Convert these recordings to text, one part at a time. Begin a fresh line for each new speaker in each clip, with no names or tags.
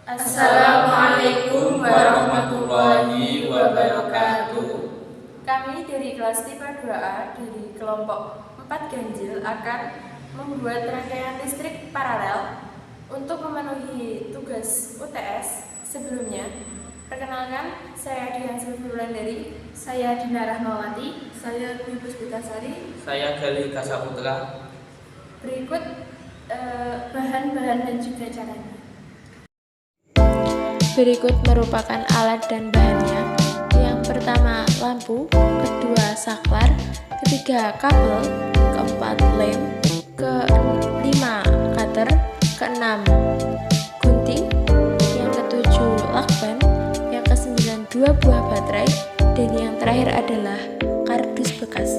Assalamualaikum warahmatullahi wabarakatuh.
Kami dari kelas tipe 2A dari kelompok 4 ganjil akan membuat rangkaian listrik paralel untuk memenuhi tugas UTS. Sebelumnya, perkenalkan, saya Dian Sylvie Wulandari,
saya Dina Rahmawati, saya Dwi Puspitasari,
Saya Galih Kasaputra.
Berikut bahan-bahan dan juga caranya.
Berikut merupakan alat dan bahannya. Yang pertama lampu, kedua saklar, ketiga kabel, keempat lem, kelima cutter, keenam gunting, yang ketujuh lakban, yang kesembilan 2 buah baterai, dan yang terakhir adalah kardus bekas.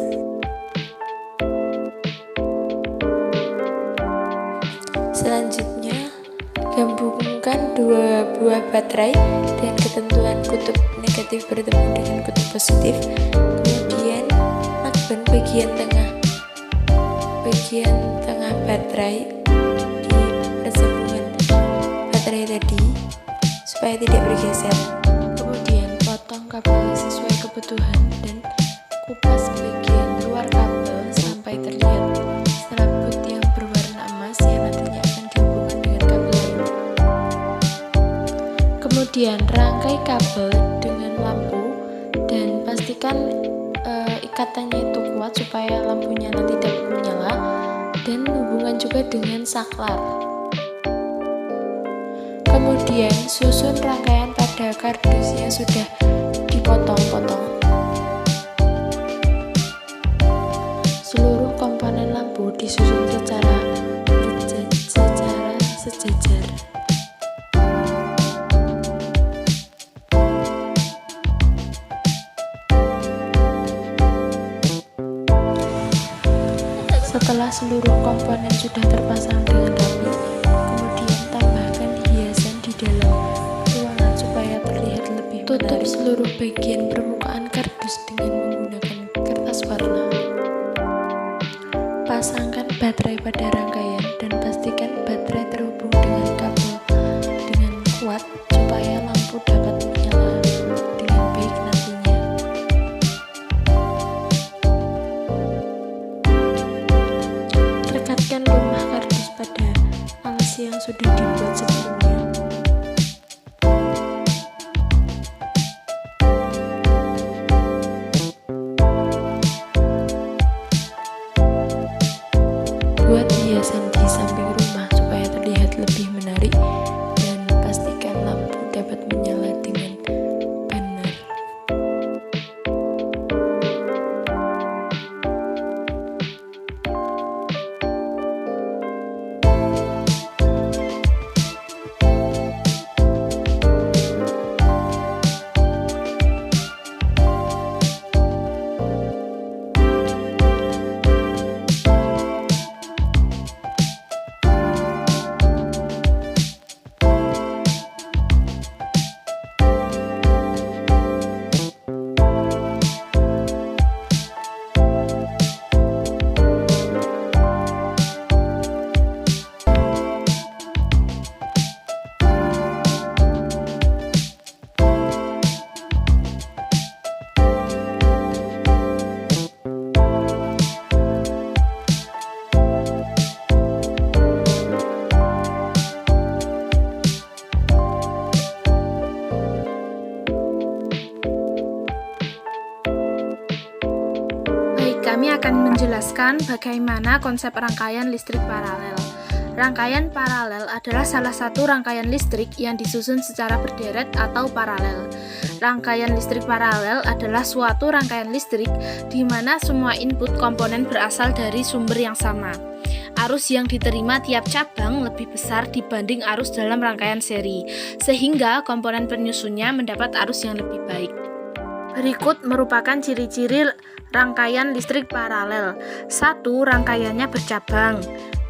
Selanjutnya, gabungkan 2 buah baterai dan ketentuan kutub negatif bertemu dengan kutub positif. Kemudian lakban bagian tengah baterai di persambungan baterai tadi supaya tidak bergeser. Kemudian potong kabel sesuai kebutuhan dan kupas bagian luar kabel sampai terlihat serabut yang berwarna emas yang nantinya akan dihubungkan dengan kabel lain. Kemudian rangkai kabel dengan lampu dan pastikan ikatannya itu kuat supaya lampunya nanti dapat menyala, dan hubungan juga dengan saklar. Kemudian susun rangkaian pada kardus yang sudah dipotong-potong. Seluruh komponen lampu disusun secara sejajar. Setelah seluruh komponen sudah terpasang dengan rapi, kemudian tambahkan hiasan di dalam ruangan supaya terlihat lebih menarik. Tutup seluruh bagian permukaan kardus dengan menggunakan kertas warna. Pasangkan baterai pada rangkaian dan pastikan baterai terhubung dengan kabel dengan kuat supaya lampu dapat menyala dengan baik nantinya. Rekatkan rumah kardus pada alas yang sudah dibuat sebelumnya. Buat hiasan di samping rumah supaya terlihat lebih menarik, dan pastikan lampu dapat menyala dengan benar.
Kami akan menjelaskan bagaimana konsep rangkaian listrik paralel. Rangkaian paralel adalah salah satu rangkaian listrik yang disusun secara berderet atau paralel. Rangkaian listrik paralel adalah suatu rangkaian listrik di mana semua input komponen berasal dari sumber yang sama. Arus yang diterima tiap cabang lebih besar dibanding arus dalam rangkaian seri, sehingga komponen penyusunnya mendapat arus yang lebih baik. Berikut merupakan ciri-ciri rangkaian listrik paralel. 1. Rangkaiannya bercabang.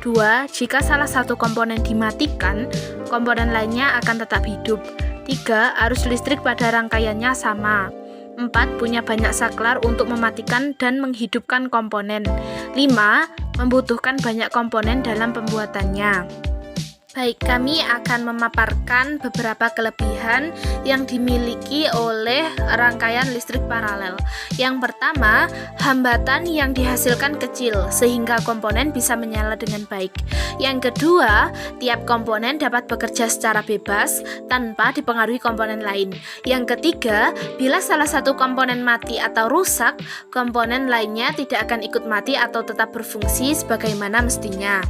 2. Jika salah satu komponen dimatikan, komponen lainnya akan tetap hidup. 3. Arus listrik pada rangkaiannya sama. 4. Punya banyak saklar untuk mematikan dan menghidupkan komponen. 5. Membutuhkan banyak komponen dalam pembuatannya. Baik, kami akan memaparkan beberapa kelebihan yang dimiliki oleh rangkaian listrik paralel. Yang pertama, hambatan yang dihasilkan kecil sehingga komponen bisa menyala dengan baik. Yang kedua, tiap komponen dapat bekerja secara bebas tanpa dipengaruhi komponen lain. Yang ketiga, bila salah satu komponen mati atau rusak, komponen lainnya tidak akan ikut mati atau tetap berfungsi sebagaimana mestinya.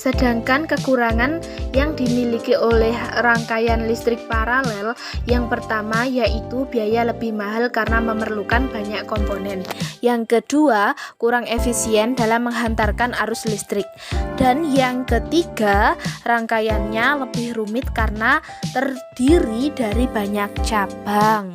Sedangkan kekurangan yang dimiliki oleh rangkaian listrik paralel yang pertama yaitu biaya lebih mahal karena memerlukan banyak komponen. Yang kedua, kurang efisien dalam menghantarkan arus listrik. Dan yang ketiga, rangkaiannya lebih rumit karena terdiri dari banyak cabang.